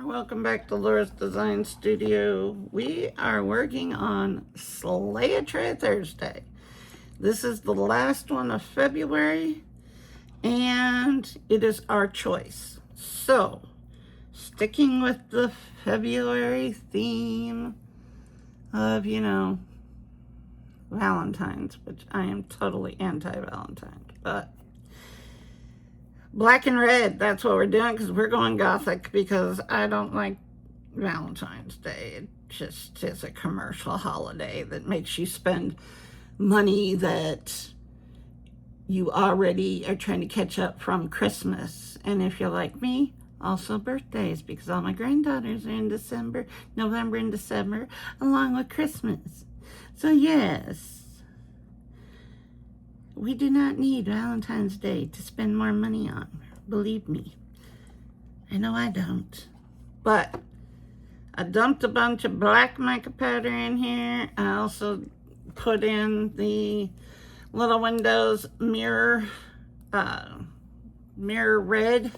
Welcome back to Laura's Design Studio. We are working on Slay a Tray Thursday. This is the last one of February, and it is our choice. So, sticking with the February theme of, Valentine's, which I am totally anti-Valentine's, but black and red, that's what we're doing, because we're going gothic, because I don't like Valentine's Day. It just is a commercial holiday that makes you spend money that you already are trying to catch up from Christmas. And if you're like me, also birthdays, because all my granddaughters are in December, November and December, along with Christmas. So yes, we do not need Valentine's Day to spend more money on. Believe me. I know I don't. But I dumped a bunch of black mica powder in here. I also put in the little windows mirror red.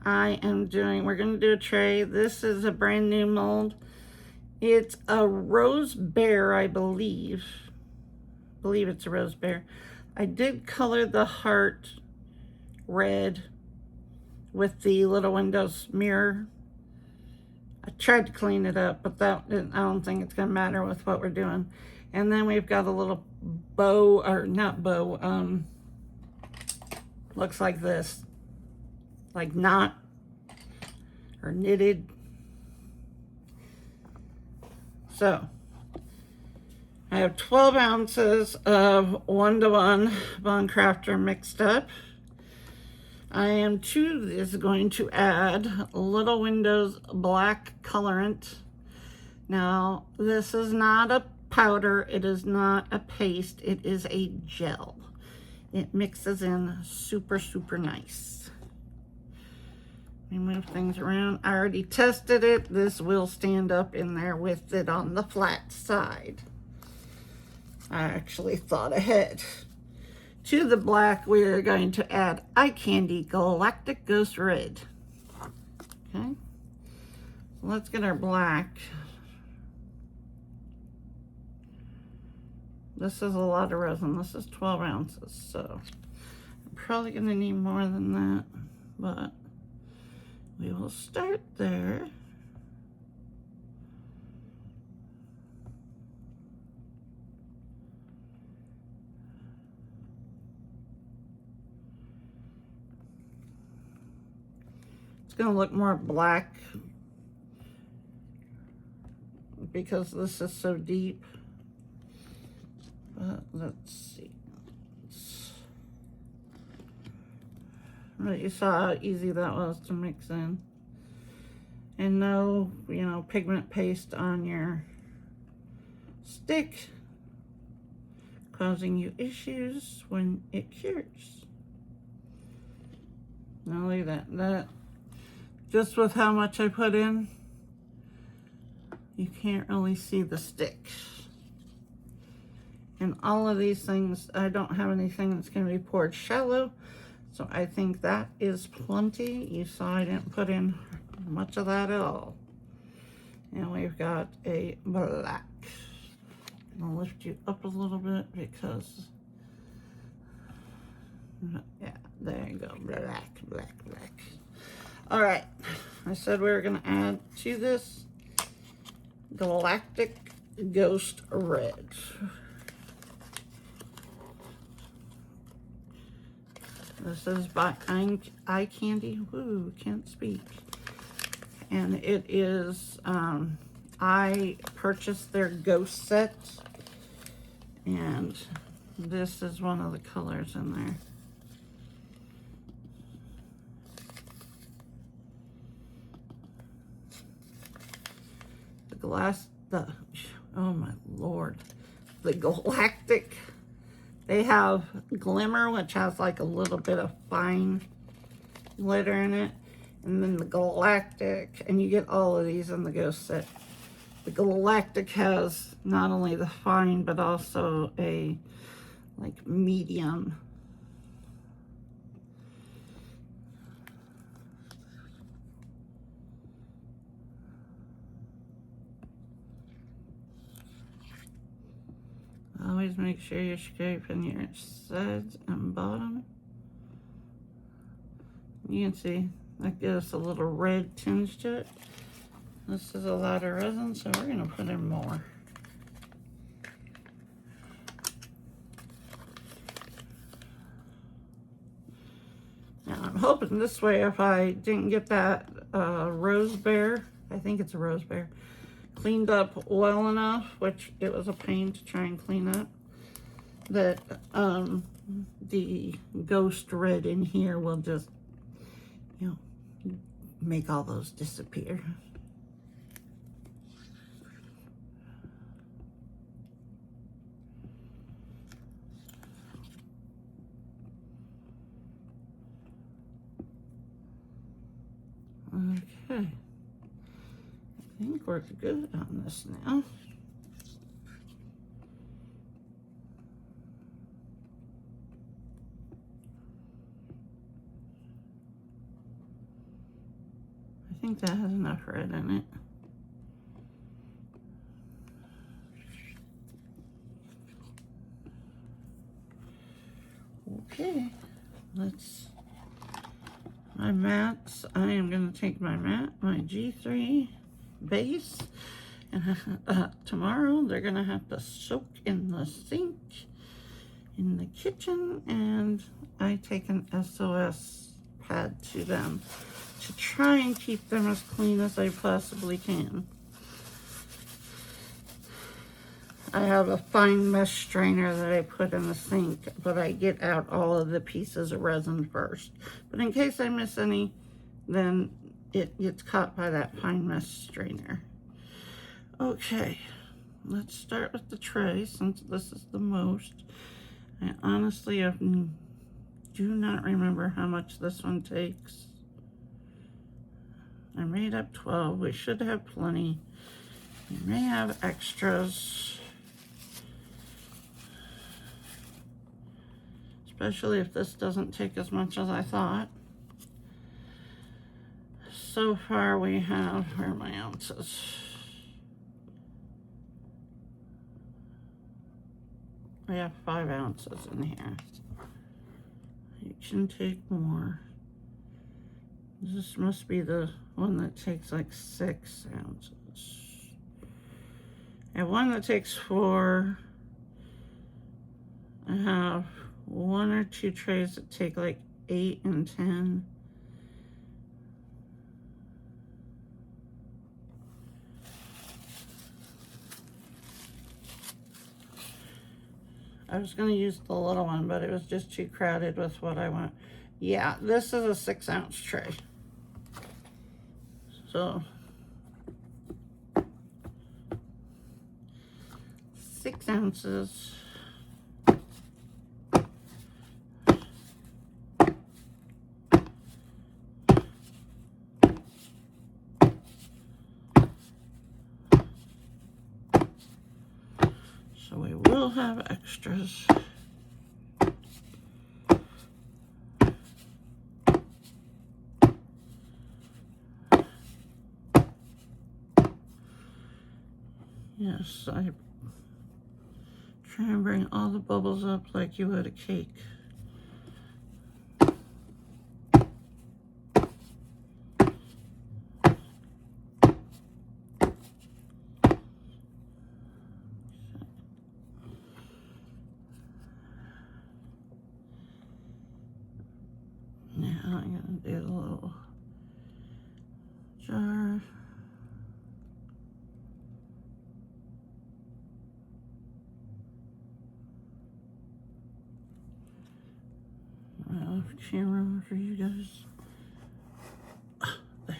We're going to do a tray. This is a brand new mold. It's a rose bear, I believe it's a rose bear. I did color the heart red with the little windows mirror. I tried to clean it up, but I don't think it's gonna matter with what we're doing. And then we've got a little bow, or not bow, looks like this, like knot or knitted. So I have 12 ounces of 1:1 Von Craftor mixed up. I am going to add Little Windows black colorant. Now, this is not a powder, it is not a paste, it is a gel. It mixes in super, super nice. Let me move things around. I already tested it. This will stand up in there with it on the flat side. I actually thought ahead. To the black, we are going to add Eye Candy Galactic Ghost Red. Okay, let's get our black. This is a lot of resin. This is 12 ounces, so I'm probably going to need more than that, but we will start there. It's going to look more black because this is so deep. But let's see. You saw how easy that was to mix in. And no, pigment paste on your stick causing you issues when it cures. Now look at that. Just with how much I put in, you can't really see the stick. And all of these things, I don't have anything that's going to be poured shallow, so I think that is plenty. You saw I didn't put in much of that at all. And we've got a black. I'll lift you up a little bit because, yeah, there you go, black, black, black. All right, I said we were going to add to this Galactic Ghost Red. This is by Eye Candy. Woo, can't speak. And it is, I purchased their Ghost set, and this is one of the colors in there. Oh my Lord, the Galactic, they have Glimmer, which has like a little bit of fine glitter in it, and then the Galactic, and you get all of these in the Ghost set. The Galactic has not only the fine, but also a like medium. always make sure you're scraping your sides and bottom. You can see that gives a little red tinge to it. This is a lot of resin, so we're gonna put in more. Now I'm hoping this way, if I didn't get that rose bear, I think it's a rose bear, cleaned up well enough, which it was a pain to try and clean up, that the ghost red in here will just, you know, make all those disappear. Okay, I think we're good on this now. I think that has enough red in it. Okay, let's, my mats, I am going to take my mat, my G3 base, and tomorrow they're going to have to soak in the sink in the kitchen, and I take an SOS pad to them to try and keep them as clean as I possibly can. I have a fine mesh strainer that I put in the sink, but I get out all of the pieces of resin first. But in case I miss any, then it gets caught by that fine mesh strainer. Okay, let's start with the tray, since this is the most. I honestly do not remember how much this one takes. I made up 12. We should have plenty. We may have extras, especially if this doesn't take as much as I thought. So far we have, where are my ounces? We have 5 ounces in here. You can take more. This must be the one that takes like 6 ounces. And one that takes 4. I have 1 or 2 trays that take like 8 and 10. I was going to use the little one, but it was just too crowded with what I want. Yeah, this is a 6 ounce tray. So 6 ounces. So we will have extras. Yes, I try and bring all the bubbles up like you would a cake. Now I'm going to do a little jar. Camera for you guys. There.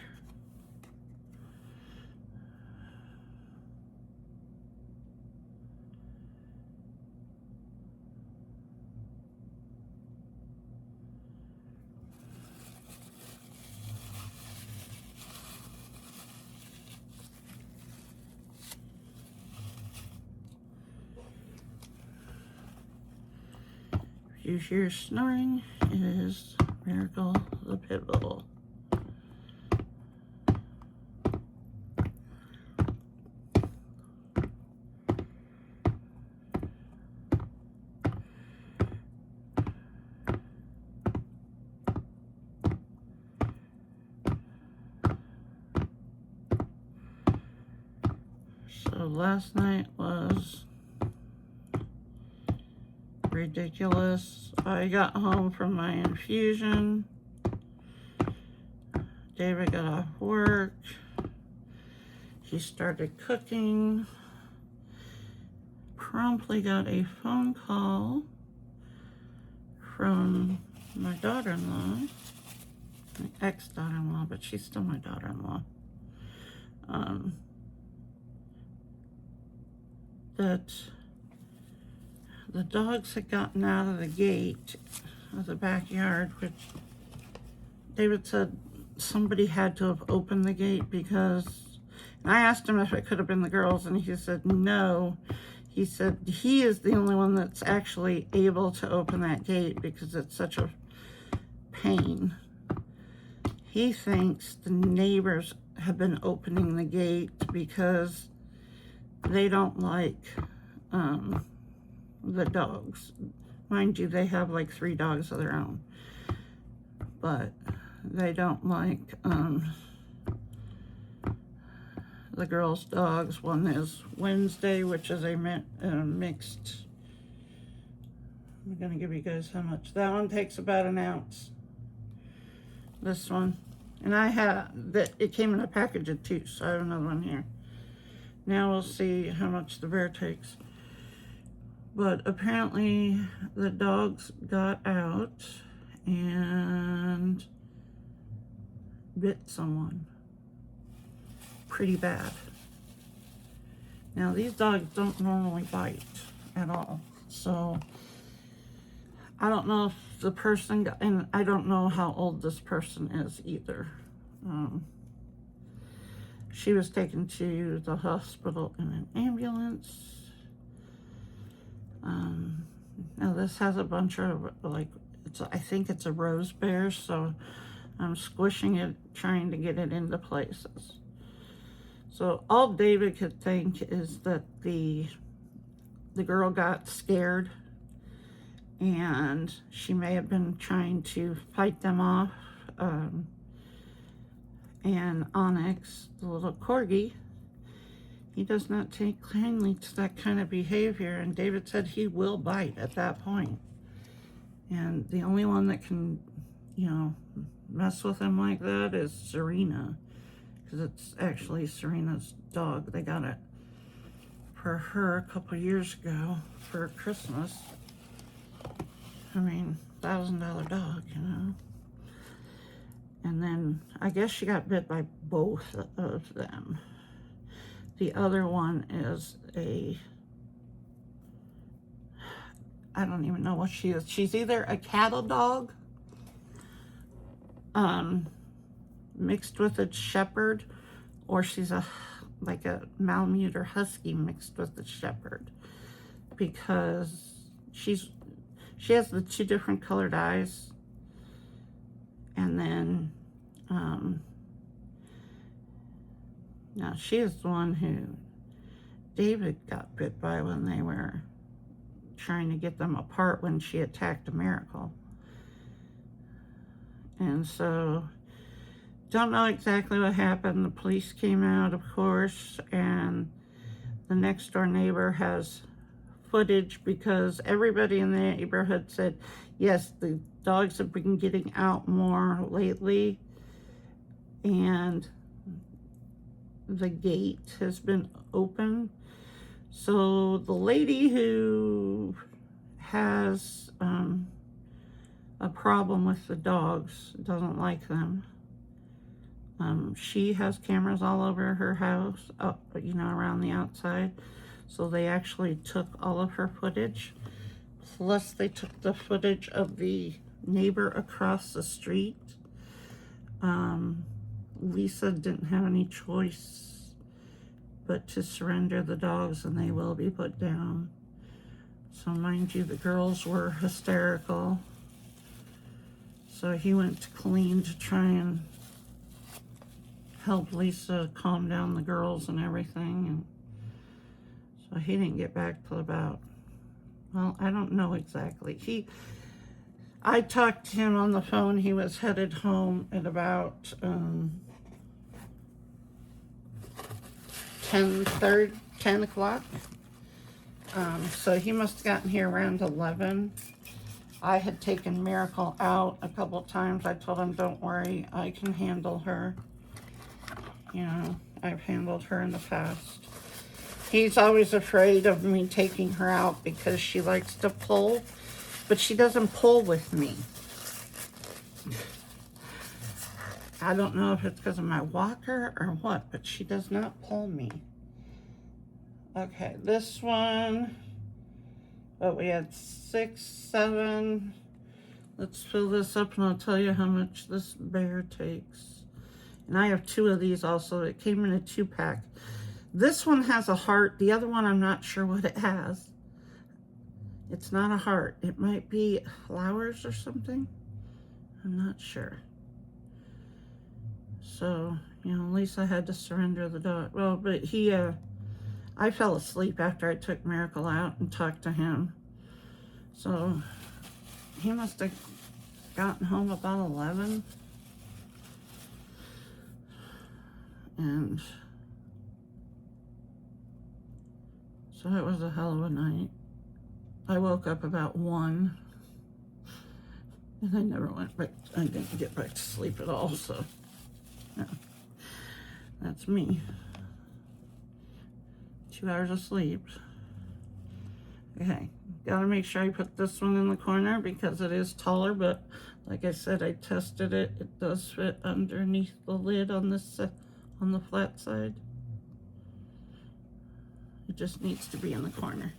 If you hear snoring, it is Miracle the Pit Bull. So last night was ridiculous. I got home from my infusion. David got off work. He started cooking. Promptly got a phone call from my daughter-in-law, my ex-daughter-in-law, but she's still my daughter-in-law, that the dogs had gotten out of the gate of the backyard, which David said somebody had to have opened the gate because, and I asked him if it could have been the girls, and he said no. He said he is the only one that's actually able to open that gate because it's such a pain. He thinks the neighbors have been opening the gate because they don't like the dogs. Mind you, they have like 3 dogs of their own, but they don't like the girls' dogs. One is Wednesday, which is a mixed. I'm gonna give you guys how much. That one takes about an ounce. This one, and I have that. It came in a package of 2, so I have another one here. Now we'll see how much the bear takes. But apparently the dogs got out and bit someone pretty bad. Now these dogs don't normally bite at all, so I don't know if the person got, and I don't know how old this person is either. She was taken to the hospital in an ambulance. Now this has a bunch of, like, I think it's a rose bear, so I'm squishing it, trying to get it into places. So all David could think is that the girl got scared and she may have been trying to fight them off. And Onyx, the little corgi, he does not take kindly to that kind of behavior, and David said he will bite at that point. And the only one that can, you know, mess with him like that is Serena, because it's actually Serena's dog. They got it for her a couple years ago for Christmas. I mean, $1,000 dog, you know. And then I guess she got bit by both of them. The other one is I don't even know what she is. She's either a cattle dog, mixed with a shepherd, or she's like a Malamute or Husky mixed with a shepherd, because she has the 2 different colored eyes, and then now she is the one who David got bit by when they were trying to get them apart when she attacked a Miracle. And so, don't know exactly what happened. The police came out, of course, and the next door neighbor has footage, because everybody in the neighborhood said, yes, the dogs have been getting out more lately, and the gate has been open. So the lady who has a problem with the dogs, doesn't like them, she has cameras all over her house, you know, around the outside. So they actually took all of her footage, plus they took the footage of the neighbor across the street. Lisa didn't have any choice but to surrender the dogs, and they will be put down. So mind you, the girls were hysterical. So he went to clean to try and help Lisa calm down the girls and everything. And so he didn't get back till about, well, I don't know exactly. I talked to him on the phone. He was headed home at about 10:30, 10 o'clock. So he must have gotten here around 11. I had taken Miracle out a couple of times. I told him, don't worry, I can handle her. You know, I've handled her in the past. He's always afraid of me taking her out because she likes to pull, but she doesn't pull with me. I don't know if it's because of my walker or what, but she does not pull me. Okay, this one, oh, we had 6, 7. Let's fill this up and I'll tell you how much this bear takes. And I have 2 of these also. It came in a 2-pack. This one has a heart. The other one, I'm not sure what it has. It's not a heart. It might be flowers or something. I'm not sure. So, you know, at least I had to surrender the dog. Well, but he, I fell asleep after I took Miracle out and talked to him. So, he must have gotten home about 11. And so it was a hell of a night. I woke up about 1. And I never went back. I didn't get back to sleep at all, so yeah, that's me. 2 hours of sleep. Okay, gotta make sure I put this one in the corner because it is taller, but like I said, I tested it. It does fit underneath the lid on this, on the flat side. It just needs to be in the corner.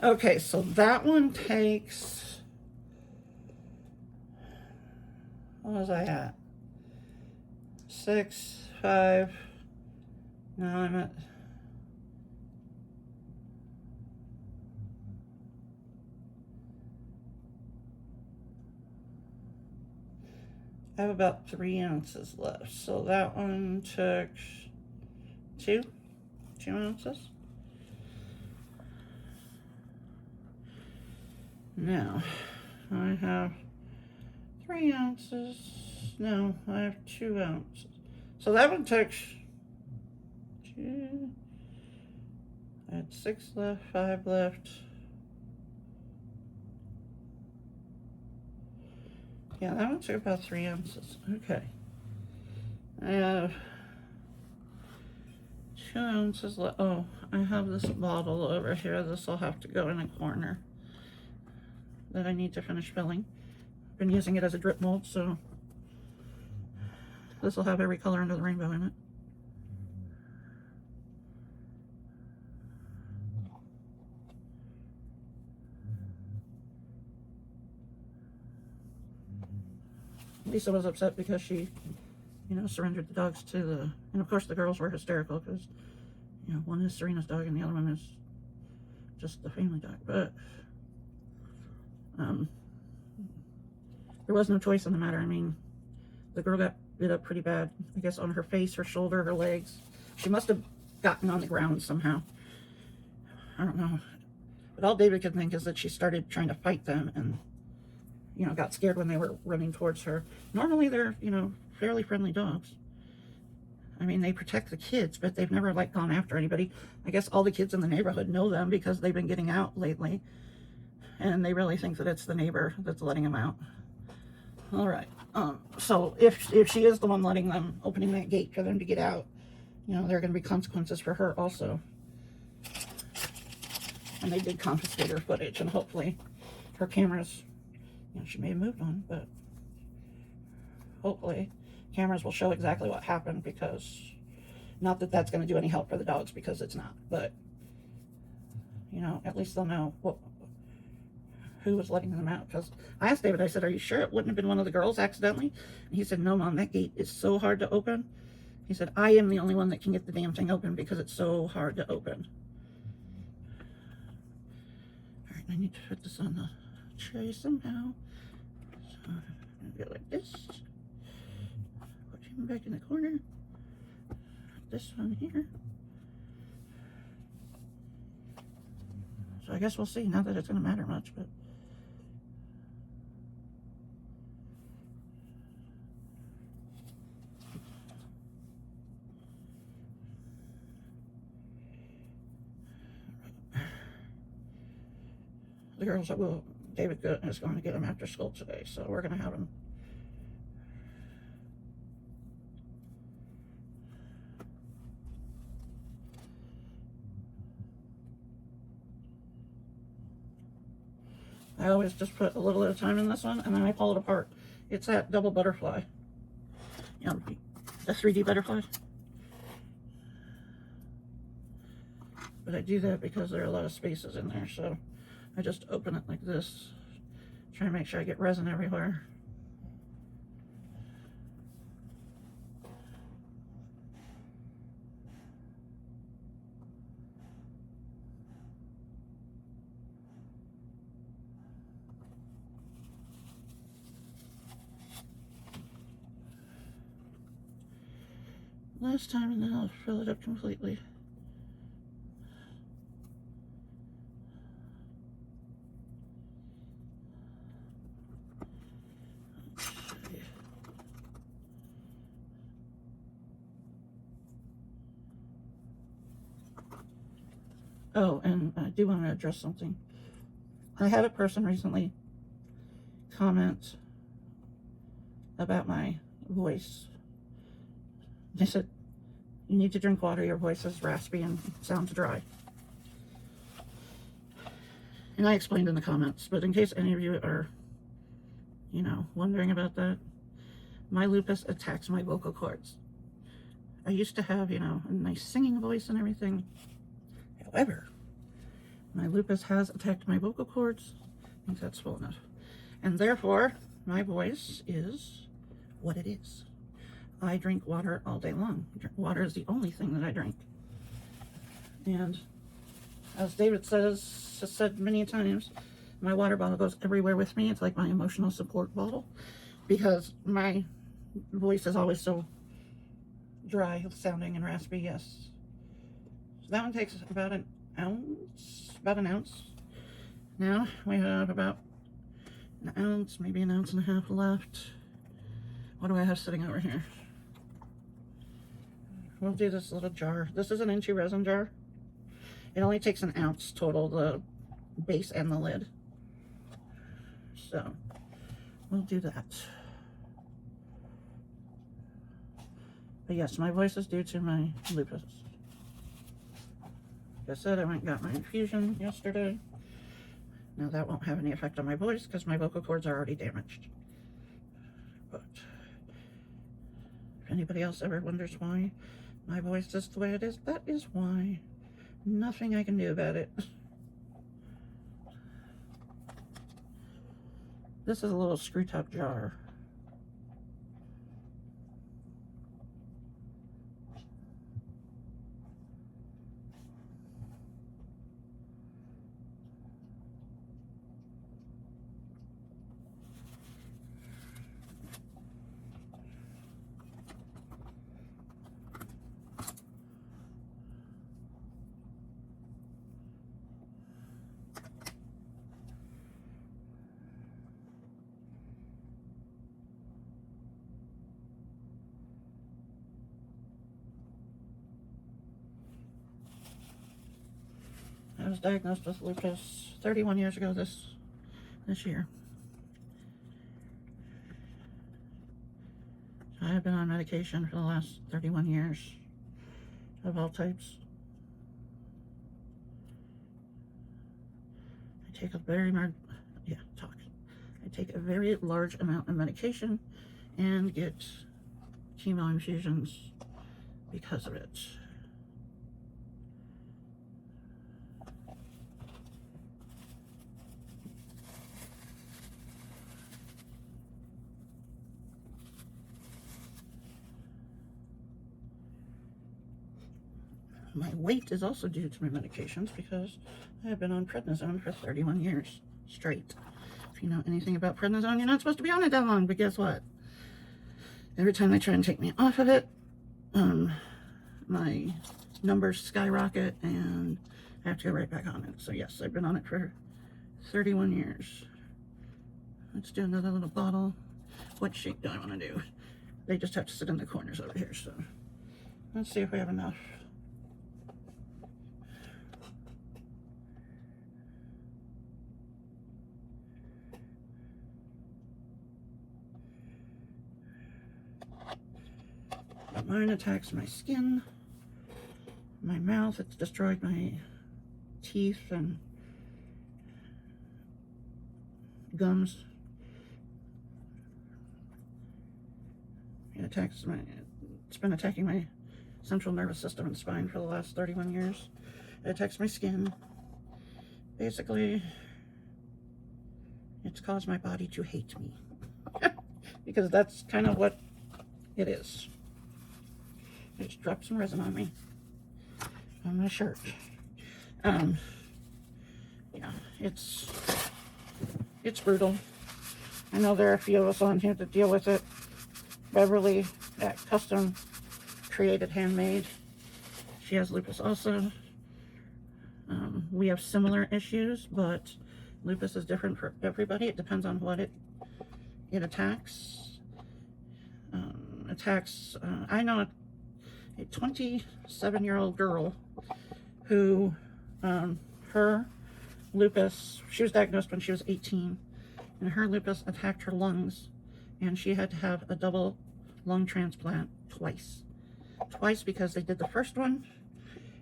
Okay, so that one takes, what was I at? 6, 5, now I'm at, I have about 3 ounces left. So that one took 2 ounces. Now, I have 3 ounces. No, I have 2 ounces. So that one took 2. I had 6 left, 5 left. Yeah, that one took about 3 ounces. Okay. I have 2 ounces left. Oh, I have this bottle over here. This will have to go in a corner that I need to finish filling. I've been using it as a drip mold, so this will have every color under the rainbow in it. Lisa was upset because she, you know, surrendered the dogs to the, and of course the girls were hysterical because, you know, one is Serena's dog and the other one is just the family dog. But there was no choice in the matter. I mean, the girl got bit up pretty bad, I guess on her face, her shoulder, her legs. She must have gotten on the ground somehow. I don't know. But all David could think is that she started trying to fight them and, you know, got scared when they were running towards her. Normally they're, you know, fairly friendly dogs. I mean, they protect the kids, but they've never, like, gone after anybody. I guess all the kids in the neighborhood know them because they've been getting out lately. And they really think that it's the neighbor that's letting them out. All right. So if she is the one letting them, opening that gate for them to get out, you know, there are going to be consequences for her also. And they did confiscate her footage, and hopefully her cameras, you know, she may have moved on, but hopefully cameras will show exactly what happened, because not that that's going to do any help for the dogs, because it's not, but, you know, at least they'll know who was letting them out. Because I asked David, I said, are you sure it wouldn't have been one of the girls accidentally? And he said, no, Mom, that gate is so hard to open. He said, I am the only one that can get the damn thing open because it's so hard to open. All right, I need to put this on the tray somehow. So I'm gonna go like this. Put him back in the corner. This one here. So I guess we'll see. Not that it's going to matter much, but the girls that will, David is going to get them after school today, so we're going to have them. I always just put a little at a time in this one, and then I pull it apart. It's that double butterfly, you know, the 3D butterfly. But I do that because there are a lot of spaces in there, so I just open it like this, try to make sure I get resin everywhere. Last time, and then I'll fill it up completely. Oh, and I do want to address something. I had a person recently comment about my voice. They said, you need to drink water, your voice is raspy and sounds dry. And I explained in the comments, but in case any of you are, you know, wondering about that, my lupus attacks my vocal cords. I used to have, you know, a nice singing voice and everything. However, my lupus has attacked my vocal cords. I think that's full enough. And therefore, my voice is what it is. I drink water all day long. Water is the only thing that I drink. And as David has said many times, my water bottle goes everywhere with me. It's like my emotional support bottle, because my voice is always so dry sounding and raspy. Yes. So that one takes about an ounce. Now we have about an ounce, maybe an ounce and a half left. What do I have sitting over here? We'll do this little jar. This is an inchy resin jar. It only takes an ounce total, the base and the lid. So we'll do that. But yes, my voice is due to my lupus. Like I said, I went and got my infusion yesterday. Now that won't have any effect on my voice because my vocal cords are already damaged. But if anybody else ever wonders why my voice is the way it is, that is why. Nothing I can do about it. This is a little screw top jar. I was diagnosed with lupus 31 years ago this year. I have been on medication for the last 31 years of all types. I take a very large amount of medication and get chemo infusions because of it. My weight is also due to my medications because I have been on prednisone for 31 years straight. If you know anything about prednisone, you're not supposed to be on it that long, but guess what? Every time they try and take me off of it, my numbers skyrocket and I have to go right back on it. So yes, I've been on it for 31 years. Let's do another little bottle. What shape do I want to do? They just have to sit in the corners over here, so let's see if we have enough. Mine attacks my skin, my mouth. It's destroyed my teeth and gums. It's been attacking my central nervous system and spine for the last 31 years. It attacks my skin. Basically, it's caused my body to hate me. Because that's kind of what it is. I just dropped some resin on me. On my shirt. Yeah, it's brutal. I know there are a few of us on here that deal with it. Beverly at Custom Created Handmade. She has lupus also. We have similar issues, but lupus is different for everybody. It depends on what it attacks. I know a 27-year-old girl who her lupus, she was diagnosed when she was 18, and her lupus attacked her lungs, and she had to have a double lung transplant twice because they did the first one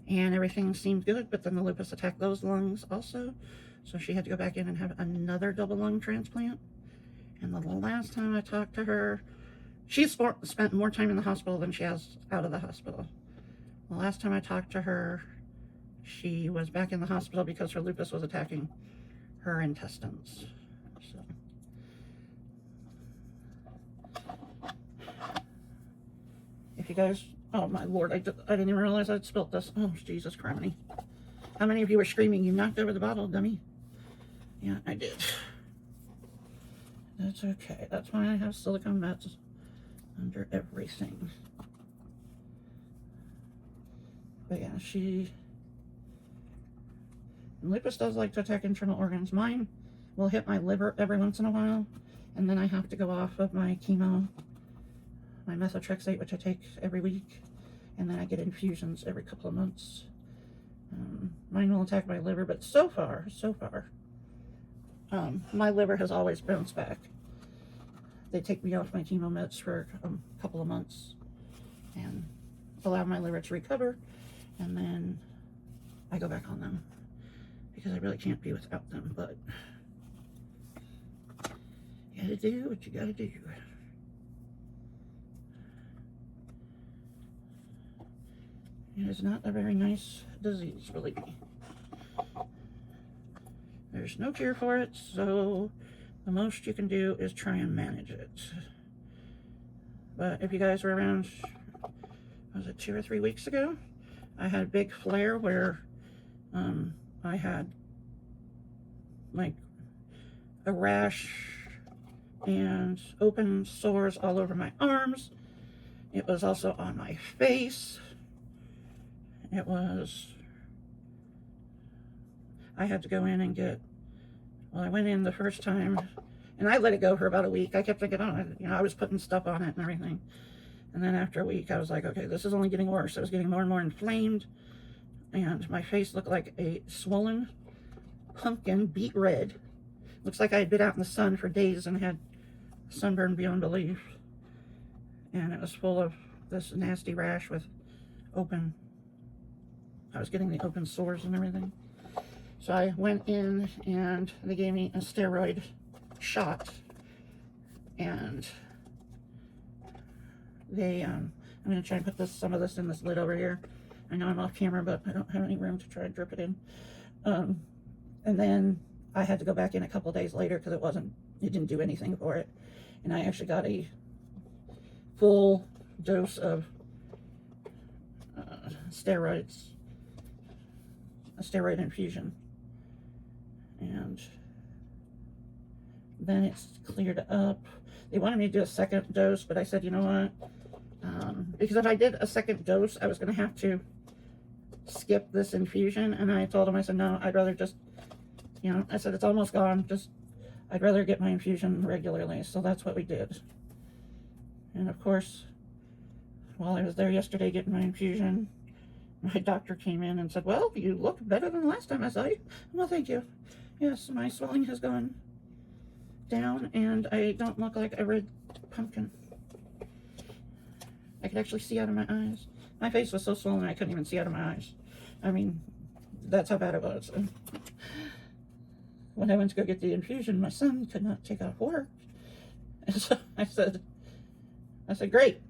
and everything seemed good, but then the lupus attacked those lungs also, so she had to go back in and have another double lung transplant. And the last time I talked to her, she's spent more time in the hospital than she has out of the hospital. The last time I talked to her, she was back in the hospital because her lupus was attacking her intestines. So, if you guys, oh my lord, I didn't even realize I'd spilt this. Oh, Jesus criminy. How many of you were screaming, "You knocked over the bottle, dummy"? Yeah, I did. That's okay. That's why I have silicone mats under everything. But yeah, lupus does like to attack internal organs. Mine will hit my liver every once in a while, and then I have to go off of my chemo, my methotrexate, which I take every week, and then I get infusions every couple of months. Mine will attack my liver, but so far, my liver has always bounced back. They take me off my chemo meds for a couple of months and allow my liver to recover, and then I go back on them because I really can't be without them, but you gotta do what you gotta do. It is not a very nice disease, believe me. There's no cure for it, so the most you can do is try and manage it. But if you guys were around, was it 2 or 3 weeks ago? I had a big flare where I had like a rash and open sores all over my arms. It was also on my face. I had to go in and I went in the first time and I let it go for about a week. I kept thinking, oh, I was putting stuff on it and everything. And then after a week, I was like, okay, this is only getting worse. I was getting more and more inflamed, and my face looked like a swollen pumpkin beet red. Looks like I had been out in the sun for days and had sunburn beyond belief. And it was full of this nasty rash with I was getting the open sores and everything. So I went in and they gave me a steroid shot, and I'm going to try and put some of this in this lid over here. I know I'm off camera, but I don't have any room to try and drip it in. And then I had to go back in a couple days later because it didn't do anything for it. And I actually got a full dose of steroids, a steroid infusion. And then it's cleared up. They wanted me to do a second dose, but I said, you know what? Because if I did a second dose, I was going to have to skip this infusion. And I told them, I said, no, I'd rather just, I said, it's almost gone. I'd rather get my infusion regularly. So that's what we did. And of course, while I was there yesterday getting my infusion, my doctor came in and said, well, you look better than the last time I saw you. Well, thank you. Yes, my swelling has gone down and I don't look like a red pumpkin. I could actually see out of my eyes. My face was so swollen I couldn't even see out of my eyes. I mean, that's how bad it was. And when I went to go get the infusion, my son could not take off work. And so I said, great.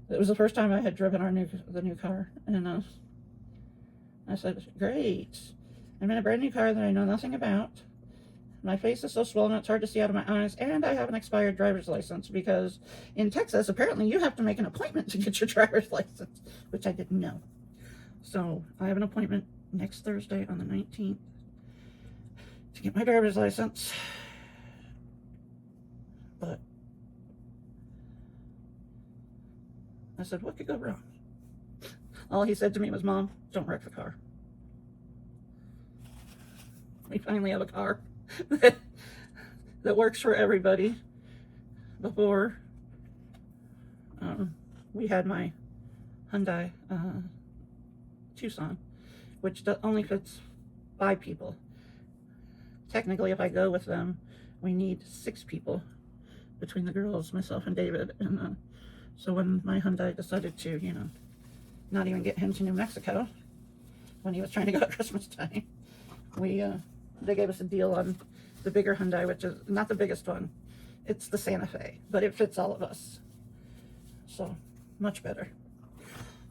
It was the first time I had driven the new car. And I said, great. I'm in a brand new car that I know nothing about. My face is so swollen it's hard to see out of my eyes, and I have an expired driver's license because in Texas, apparently you have to make an appointment to get your driver's license, which I didn't know. So I have an appointment next Thursday on the 19th to get my driver's license. But I said, what could go wrong? All he said to me was, Mom, don't wreck the car. We finally have a car that works for everybody. Before, we had my Hyundai Tucson, which only fits 5 people. Technically, if I go with them, we need 6 people between the girls, myself, and David. And so when my Hyundai decided to, you know, not even get him to New Mexico when he was trying to go at Christmas time, they gave us a deal on the bigger Hyundai, which is not the biggest one. It's the Santa Fe, but it fits all of us. So much better.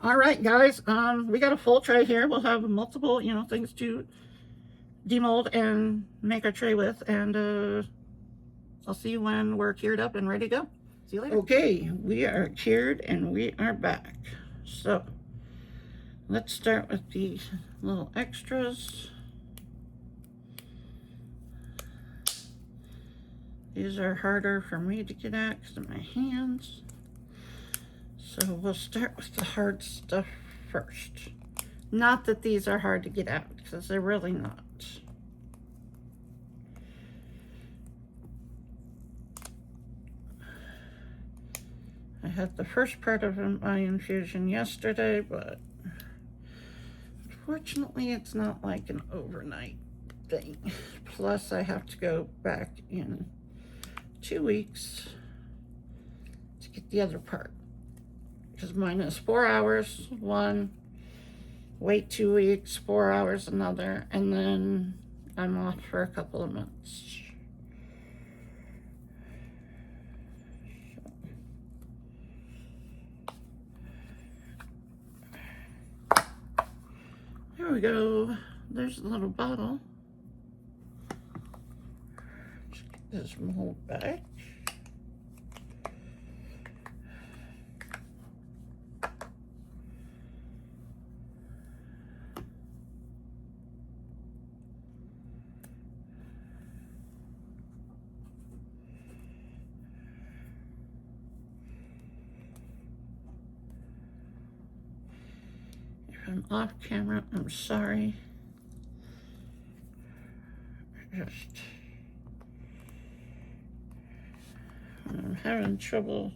All right, guys, we got a full tray here. We'll have multiple, you know, things to demold and make our tray with, and I'll see you when we're cured up and ready to go. See you later. Okay, we are cured and we are back. So let's start with the little extras. These are harder for me to get at because of my hands. So we'll start with the hard stuff first. Not that these are hard to get out, because they're really not. I had the first part of my infusion yesterday, but unfortunately it's not like an overnight thing. Plus I have to go back in 2 weeks to get the other part, because mine is 4 hours one, wait 2 weeks, 4 hours another, and then I'm off for a couple of months. There we go. There's a little bottle. Let's get this mold back. I'm off camera, I'm sorry. I'm having trouble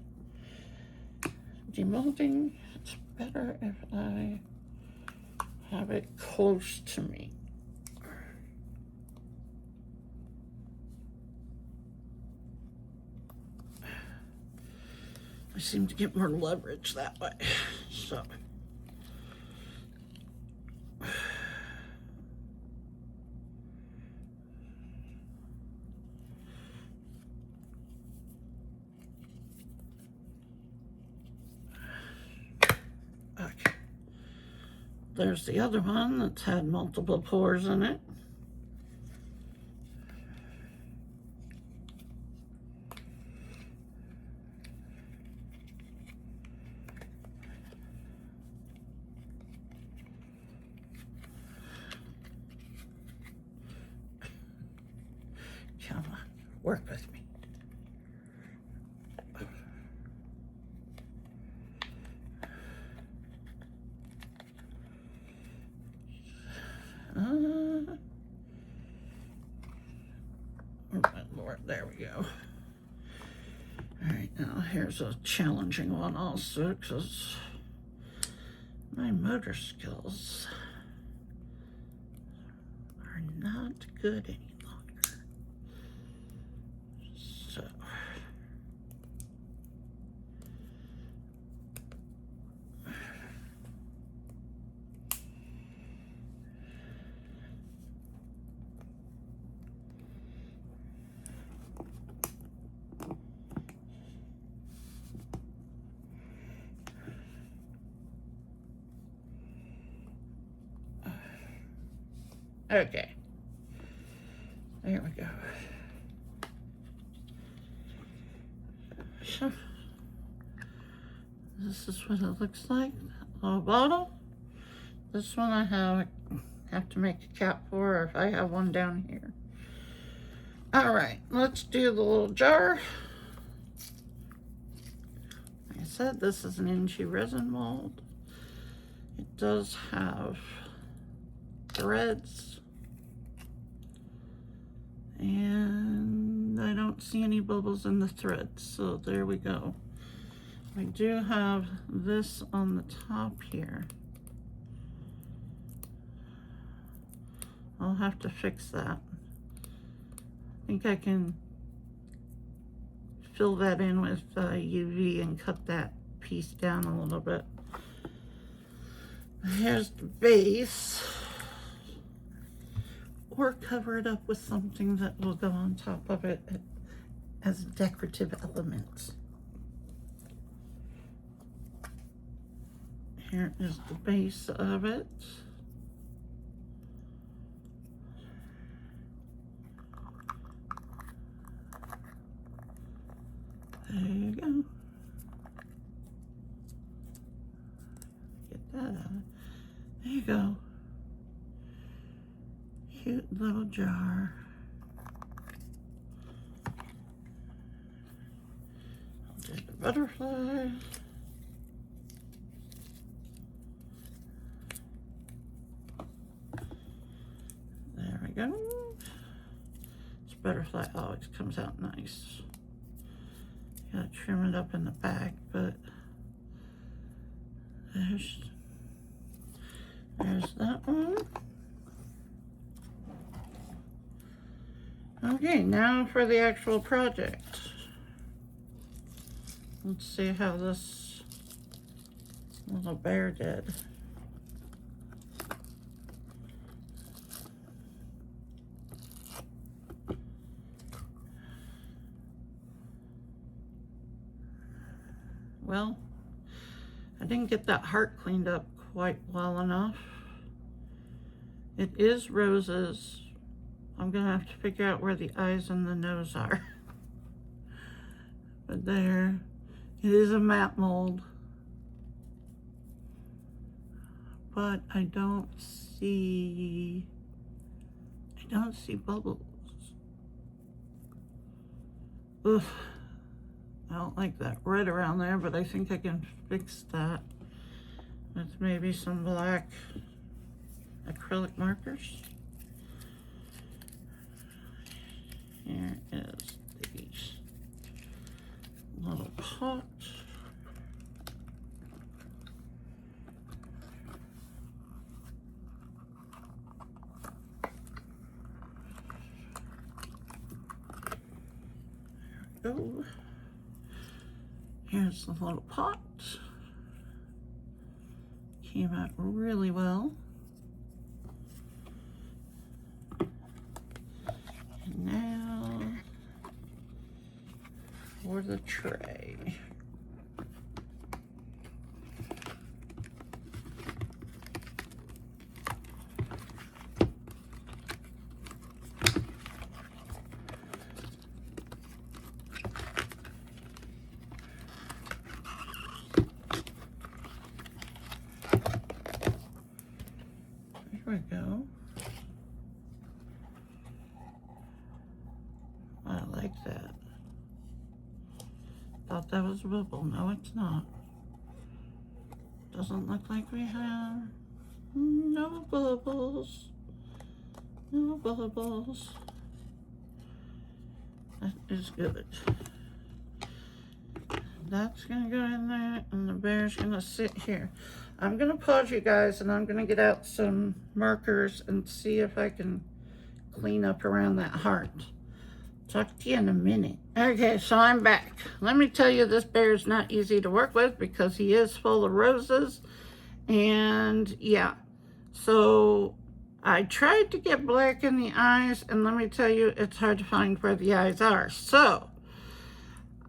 demolding. It's better if I have it close to me. I seem to get more leverage that way, so. Okay. There's the other one that's had multiple pores in it. Come on, work with me. Oh my Lord, there we go. All right, now here's a challenging one also, because my motor skills are not good any longer. So Okay. There we go. So, this is what it looks like. A little bottle. This one I have to make a cap for, or if I have one down here. All right, let's do the little jar. Like I said, this is an inchi resin mold. It does have threads, and I don't see any bubbles in the threads, so there we go. I do have this on the top here. I'll have to fix that. I think I can fill that in with UV and cut that piece down a little bit. Here's the base. Or cover it up with something that will go on top of it as a decorative element. Here is the base of it. There you go. Get that out. There you go. Cute little jar. I'll do the butterfly. There we go. This butterfly always comes out nice. Gotta trim it up in the back, but there's that one. Okay, now for the actual project. Let's see how this little bear did. Well, I didn't get that heart cleaned up quite well enough. It is roses. I'm gonna have to figure out where the eyes and the nose are. But there, it is a matte mold. But I don't see bubbles. Ugh. I don't like that red around there, but I think I can fix that with maybe some black acrylic markers. Here is the little pot. There we go. Here's the little pot. Came out really well. And now for the tray. There we go. I like that. Thought that was a bubble. No, it's not. Doesn't look like we have no bubbles. No bubbles. That is good. That's gonna go in there, and the bear's gonna sit here. I'm gonna pause you guys, and I'm gonna get out some markers and see if I can clean up around that heart. Talk to you in a minute. Okay, so I'm back. Let me tell you, this bear is not easy to work with because he is full of roses. And yeah, so I tried to get black in the eyes, and let me tell you, it's hard to find where the eyes are. So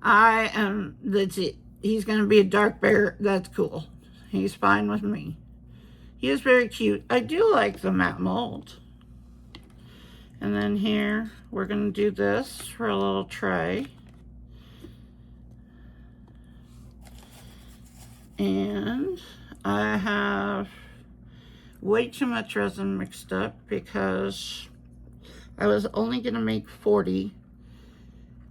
that's it. He's gonna be a dark bear. That's cool. He's fine with me. He is very cute. I do like the matte mold. And then here, we're gonna do this for a little tray. And I have way too much resin mixed up because I was only gonna make 40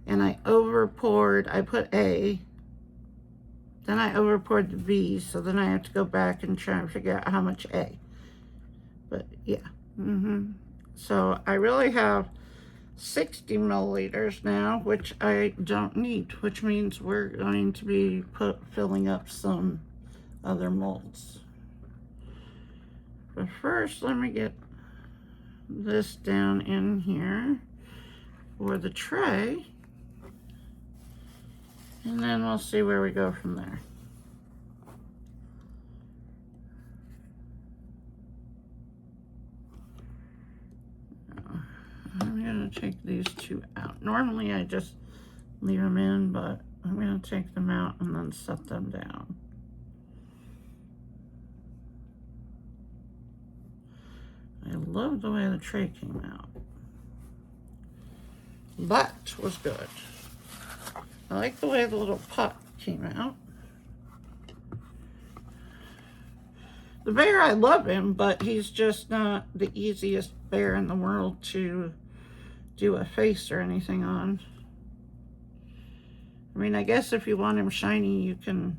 and I over poured. I put A, then I over poured the B, so then I have to go back and try and figure out how much A. But yeah, so I really have 60 milliliters now, which I don't need, which means we're going to be filling up some other molds. But first, let me get this down in here for the tray, and then we'll see where we go from there. I'm gonna take these two out. Normally I just leave them in, but I'm gonna take them out and then set them down. I love the way the tray came out. That was good. I like the way the little pot came out. The bear, I love him, but he's just not the easiest bear in the world to do a face or anything on. I mean, I guess if you want him shiny, you can,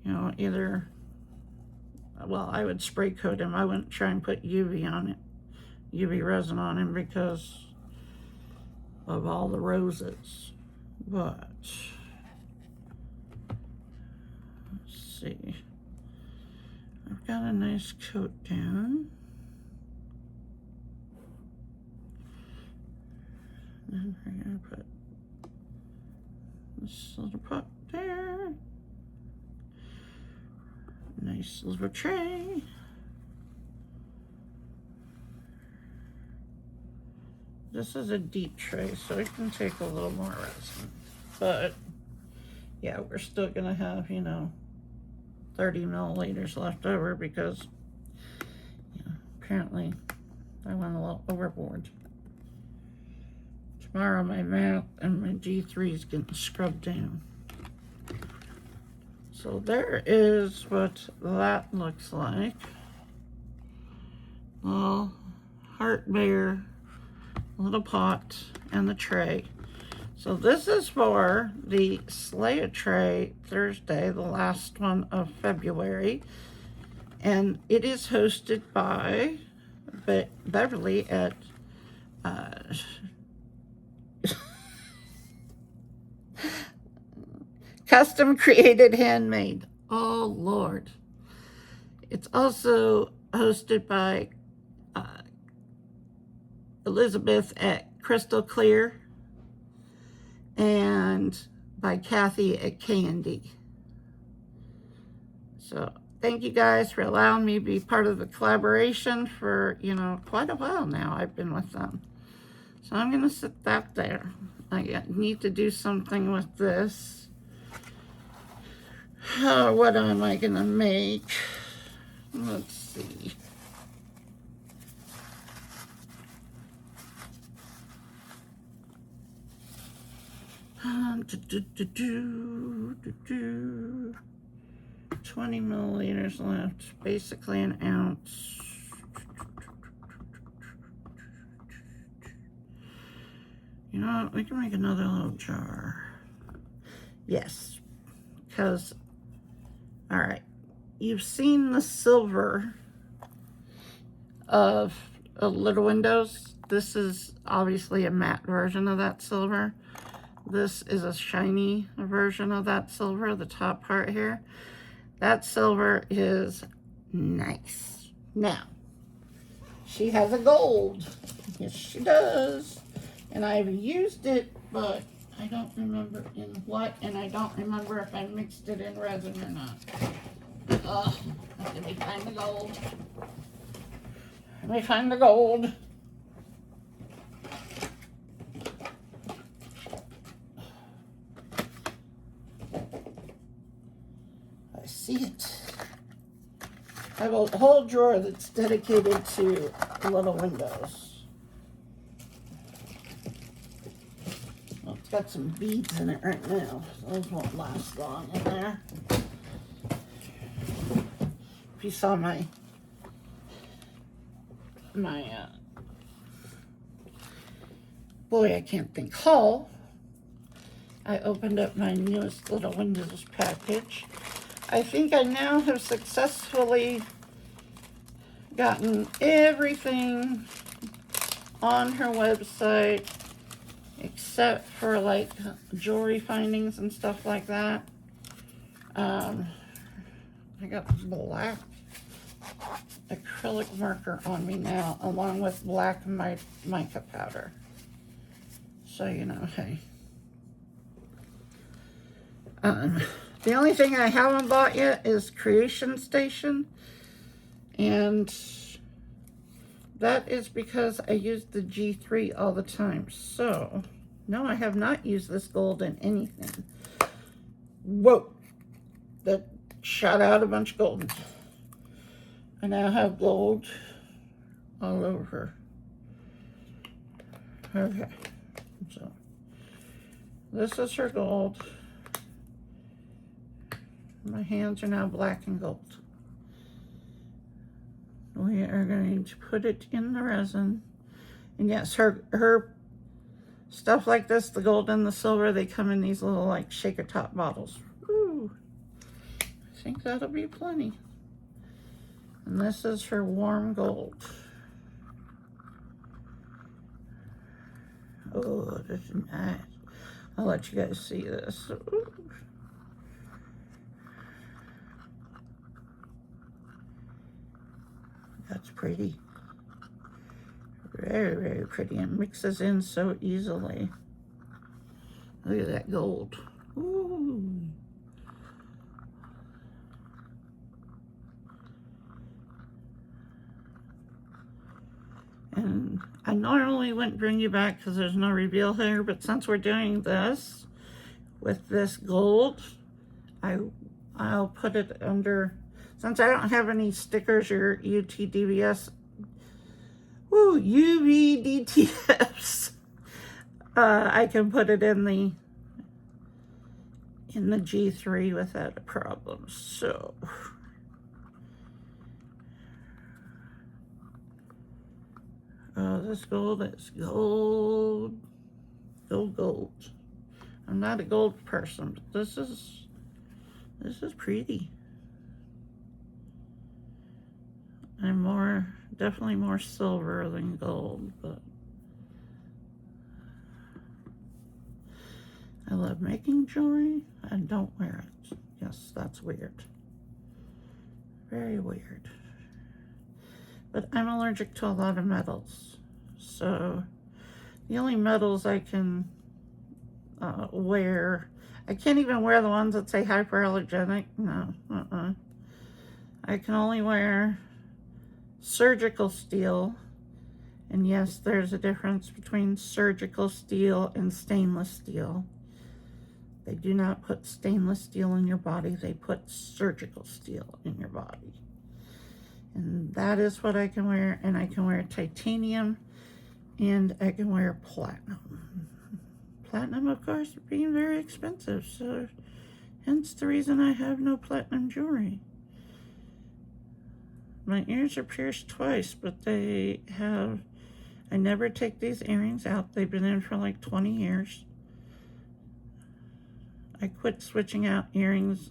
you know, either, well, I would spray coat him. I wouldn't try and put UV on it, UV resin on him, because of all the roses. But let's see. I've got a nice coat down. And we're gonna put this little pot there. Nice little tray. This is a deep tray, so it can take a little more resin. But yeah, we're still gonna have, you know, 30 milliliters left over because, you know, apparently I went a little overboard. Tomorrow my math and my G3 is getting scrubbed down. So there is what that looks like. Little heart bear, little pot, and the tray. So this is for the Slay a Tray Thursday, the last one of February. And it is hosted by Beverly at Custom Created Handmade. Oh, Lord. It's also hosted by Elizabeth at Crystal Clear and by Kathy at K&D. So thank you guys for allowing me to be part of the collaboration for, you know, quite a while now. I've been with them. So I'm going to sit that there. I need to do something with this. Oh, what am I going to make? Let's see. Do, 20 milliliters left, basically an ounce. You know what, we can make another little jar. Yes, because, all right, you've seen the silver of little windows. This is obviously a matte version of that silver. This is a shiny version of that silver, the top part here. That silver is nice. Now, she has a gold. Yes, she does. And I've used it, but I don't remember in what, and I don't remember if I mixed it in resin or not. Let me find the gold. Let me find the gold. I see it. I have a whole drawer that's dedicated to little windows. got some beads in it right now. Those won't last long in there. If you saw my boy, I can't think, haul, I opened up my newest little Windows package. I think I now have successfully gotten everything on her website except for like jewelry findings and stuff like that. I got black acrylic marker on me now, along with black mica powder. So, you know, hey. The only thing I haven't bought yet is Creation Station. And that is because I use the G3 all the time. So, no, I have not used this gold in anything. Whoa! That shot out a bunch of gold. I now have gold all over. Okay, so this is her gold. My hands are now black and gold. We are going to put it in the resin. And yes, her stuff like this, the gold and the silver, they come in these little like shaker top bottles. Ooh, I think that'll be plenty. And this is her warm gold. Oh, this is nice. I'll let you guys see this. Ooh. That's pretty. Very, very pretty, and mixes in so easily. Look at that gold. Ooh. And I normally wouldn't bring you back because there's no reveal here, but since we're doing this with this gold, I'll put it under, since I don't have any stickers or UTDBS, UV DTFs, I can put it in the G3 without a problem. So this gold is gold. Gold. I'm not a gold person, but this is pretty. I'm definitely more silver than gold, but I love making jewelry. I don't wear it. Yes, that's weird. Very weird. But I'm allergic to a lot of metals. So the only metals I can wear, I can't even wear the ones that say hyperallergenic. No, I can only wear surgical steel. And yes, there's a difference between surgical steel and stainless steel. They do not put stainless steel in your body. They put surgical steel in your body. And that is what I can wear. And I can wear titanium, and I can wear platinum. Platinum, of course, being very expensive. So hence the reason I have no platinum jewelry. My ears are pierced twice, but I never take these earrings out. They've been in for like 20 years. I quit switching out earrings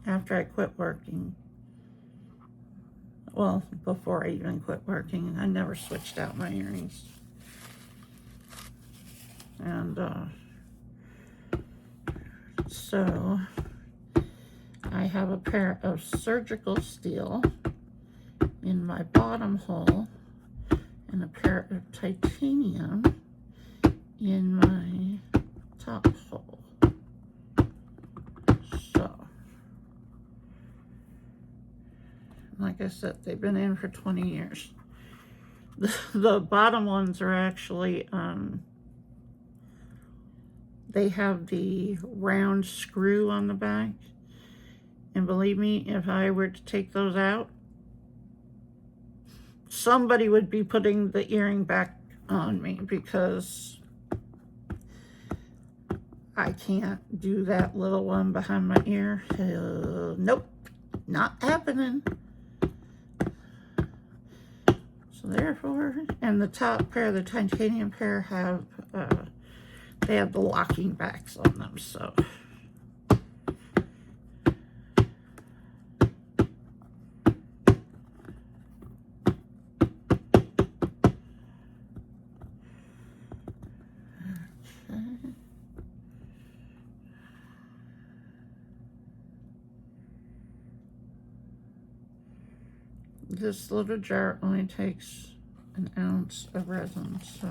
after I quit working. Well, before I even quit working, I never switched out my earrings. And so I have a pair of surgical steel in my bottom hole and a pair of titanium in my top hole. So, like I said, they've been in for 20 years. The bottom ones are actually, they have the round screw on the back. And believe me, if I were to take those out, somebody would be putting the earring back on me, because I can't do that little one behind my ear. Nope, not happening. So therefore, and the top pair, the titanium pair, have they have the locking backs on them. So this little jar only takes an ounce of resin, so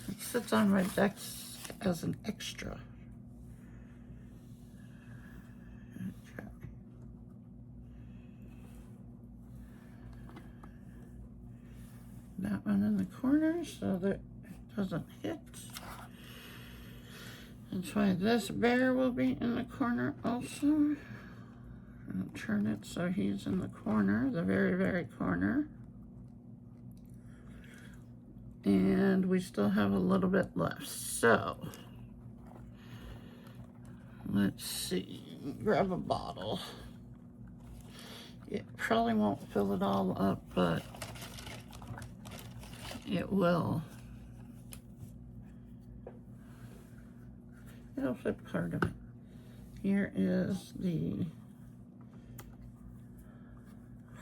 it sits on my desk as an extra. Okay. That one in the corner so that it doesn't hit. That's why this bear will be in the corner also. I'll turn it so he's in the corner, the very, very corner. And we still have a little bit left. So, let's see, grab a bottle. It probably won't fill it all up, but it will. It'll fit part of it. Here is the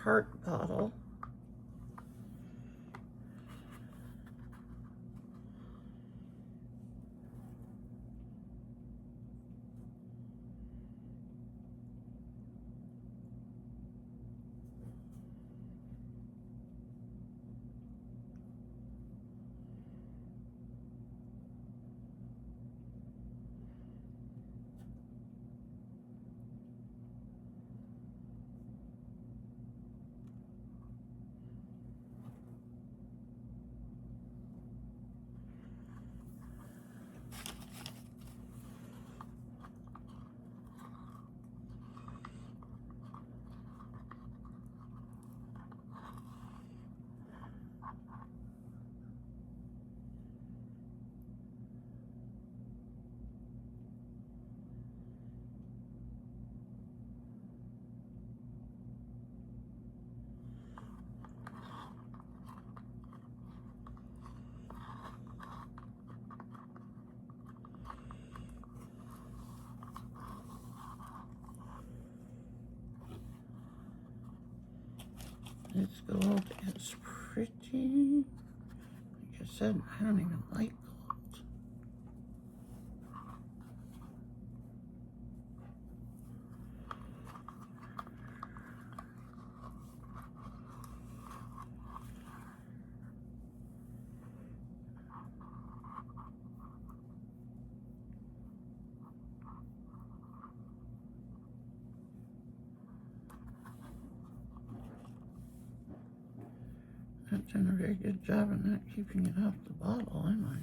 heart bottle. This gold is pretty. Like I said, I don't even like gold. Not doing a very good job of not keeping it off the bottle, am I?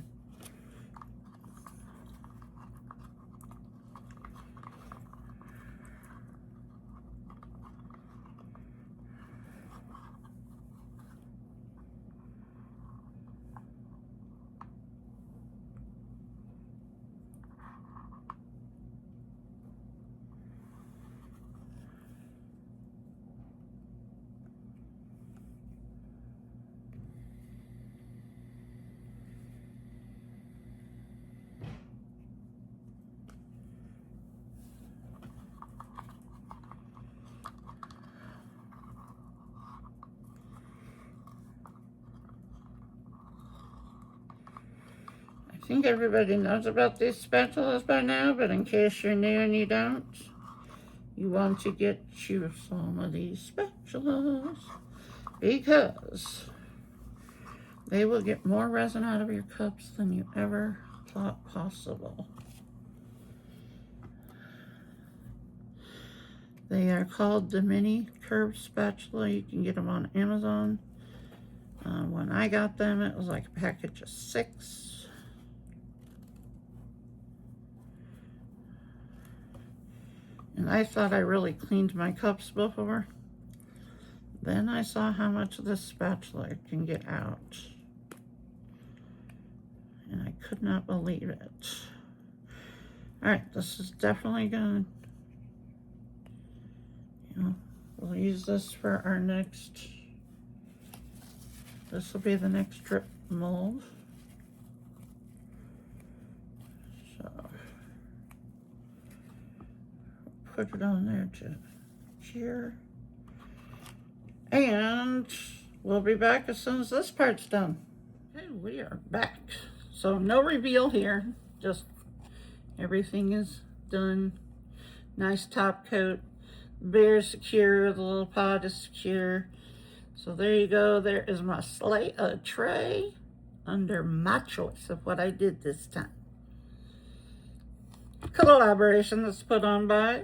I think everybody knows about these spatulas by now, but in case you're new and you don't, you want to get you some of these spatulas because they will get more resin out of your cups than you ever thought possible. They are called the mini curved spatula. You can get them on Amazon. When I got them, it was like a package of 6. And I thought I really cleaned my cups before. Then I saw how much this spatula can get out. And I could not believe it. All right, this is definitely gonna, we'll use this for our next, this will be the next drip mold. So, put it on there to here. And we'll be back as soon as this part's done. Okay, we are back. So no reveal here, just everything is done. Nice top coat, very secure, the little pod is secure. So there you go, there is my slate tray under my choice of what I did this time. Collaboration that's put on by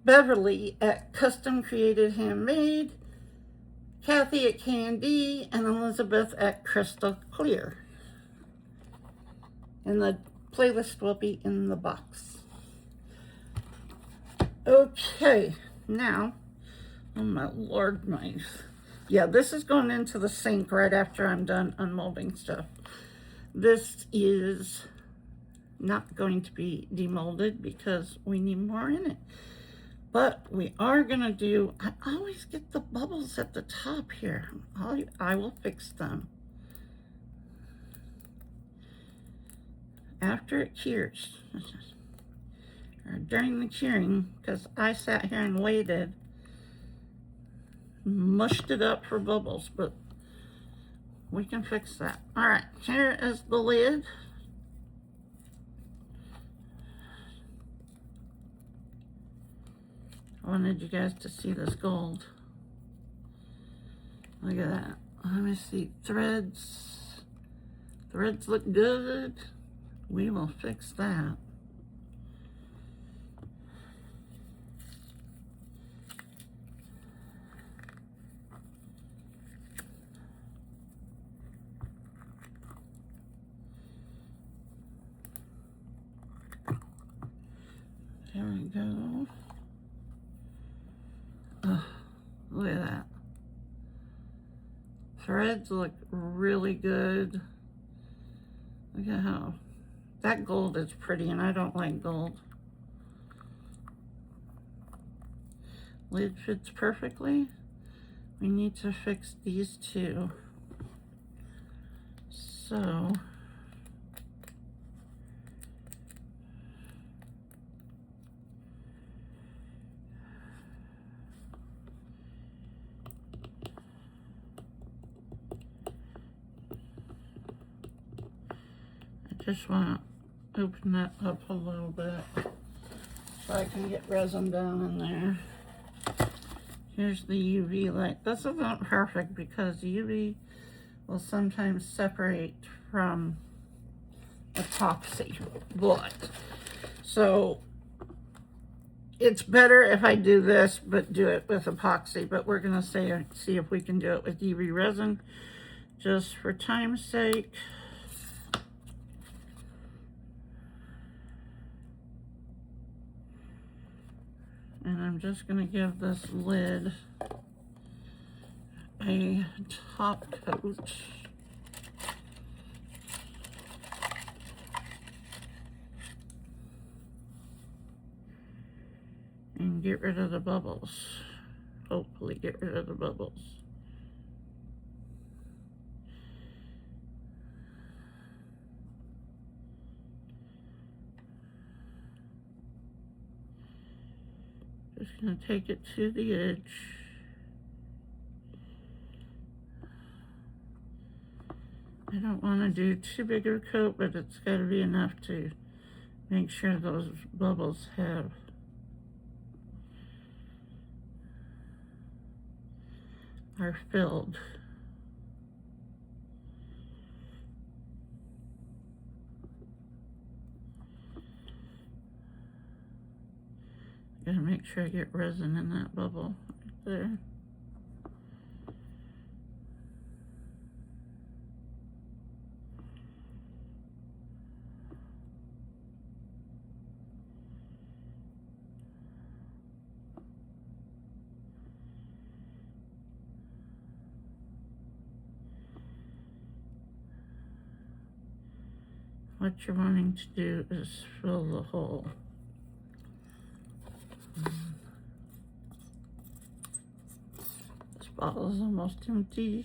Beverly at Custom Created Handmade, Kathy at Candy, and Elizabeth at Crystal Clear. And the playlist will be in the box. Okay, now, oh my Lord, yeah, this is going into the sink right after I'm done unmolding stuff. This is not going to be demolded because we need more in it. But we are gonna do, I always get the bubbles at the top here. I will fix them after it cures, or during the curing, because I sat here and waited, mushed it up for bubbles, but we can fix that. All right, here is the lid. I wanted you guys to see this gold. Look at that. Let me see. Threads. Threads look good. We will fix that. There we go. Oh, look at that. Threads look really good. Look at how that gold is pretty, and I don't like gold. Lid fits perfectly. We need to fix these two. So just want to open that up a little bit so I can get resin down in there. Here's the UV light. This isn't perfect because UV will sometimes separate from epoxy, but so it's better if I do this but do it with epoxy, but we're gonna see if we can do it with UV resin just for time's sake. And I'm just going to give this lid a top coat. And get rid of the bubbles. Hopefully get rid of the bubbles. Just going to take it to the edge. I don't want to do too big of a coat, but it's got to be enough to make sure those bubbles are filled. Gotta make sure I get resin in that bubble right there. what you're wanting to do is fill the hole. This bottle is almost empty.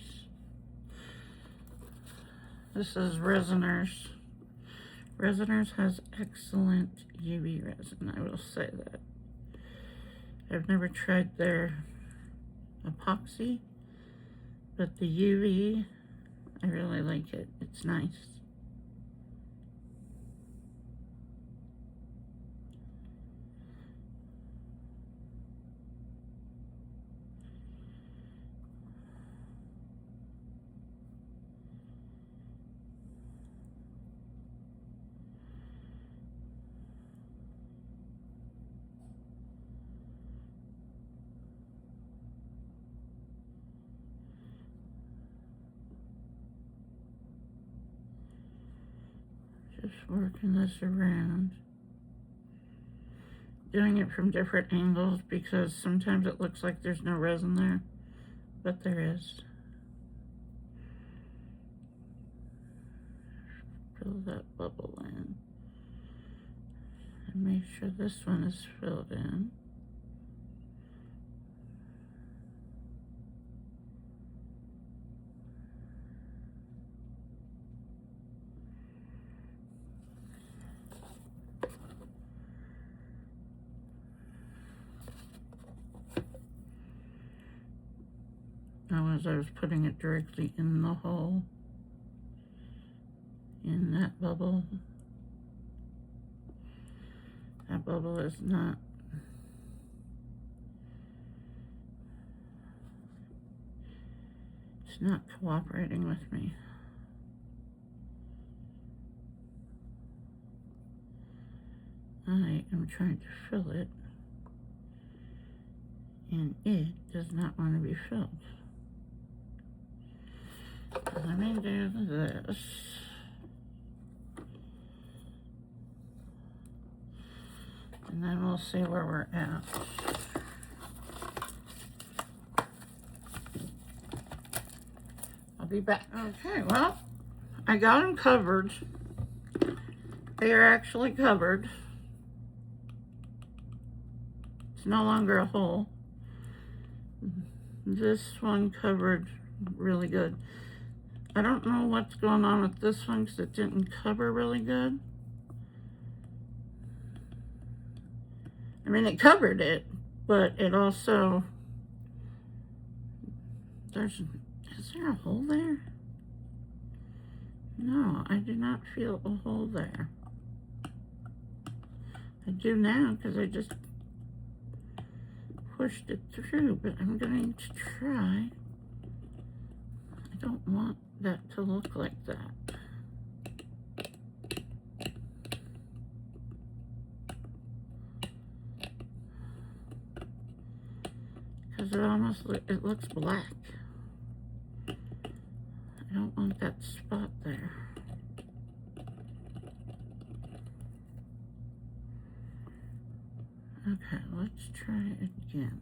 This is Resiners. Resiners has excellent UV resin, I will say that. I've never tried their epoxy, but the UV, I really like it. It's nice. Just working this around. Doing it from different angles because sometimes it looks like there's no resin there, but there is. Fill that bubble in. And make sure this one is filled in. Now as I was putting it directly in the hole, in that bubble is not, it's not cooperating with me. I am trying to fill it, and it does not want to be filled. Let me do this. And then we'll see where we're at. I'll be back. Okay, well, I got them covered. They are actually covered. It's no longer a hole. This one covered really good. I don't know what's going on with this one because it didn't cover really good. I mean, it covered it, but it also, is there a hole there? No, I do not feel a hole there. I do now because I just pushed it through, but I'm going to try. I don't want that to look like that. Because it almost it looks black. I don't want that spot there. Okay, let's try it again.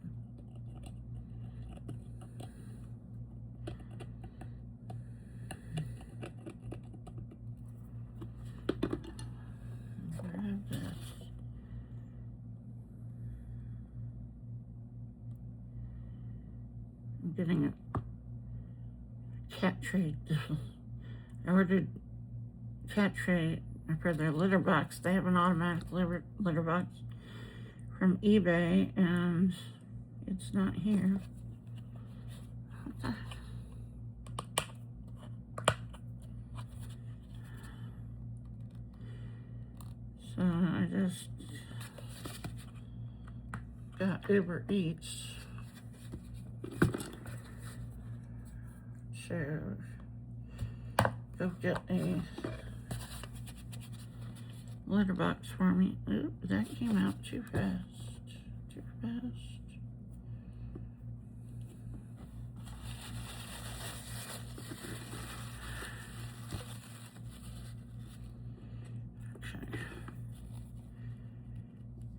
Grab this. I'm getting a cat tray. I ordered cat tray for their litter box. They have an automatic litter box from eBay, and it's not here. What the? So I just got Uber Eats. So go get a litter box for me. Oop, that came out too fast. Too fast. Okay.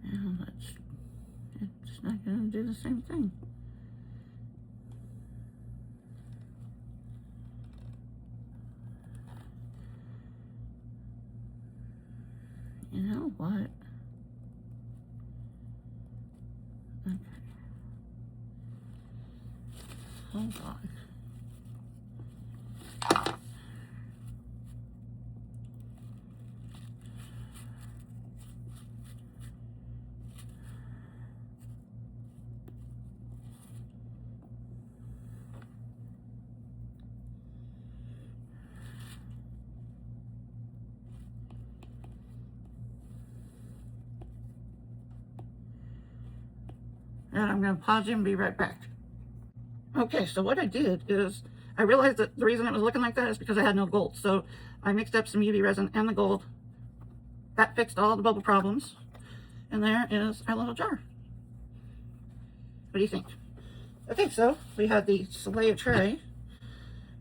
Now it's not going to do the same thing. Okay. Hold on. And I'm going to pause you and be right back. Okay, so what I did is I realized that the reason it was looking like that is because I had no gold. So I mixed up some UV resin and the gold. That fixed all the bubble problems. And there is our little jar. What do you think? Okay, so we had the Soleil tray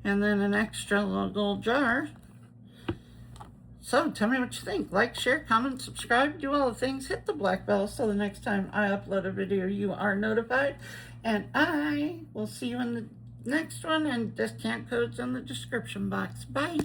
and then an extra little gold jar. So tell me what you think. Like, share, comment, subscribe, do all the things. Hit the black bell so the next time I upload a video you are notified. And I will see you in the next one, and discount codes in the description box. Bye.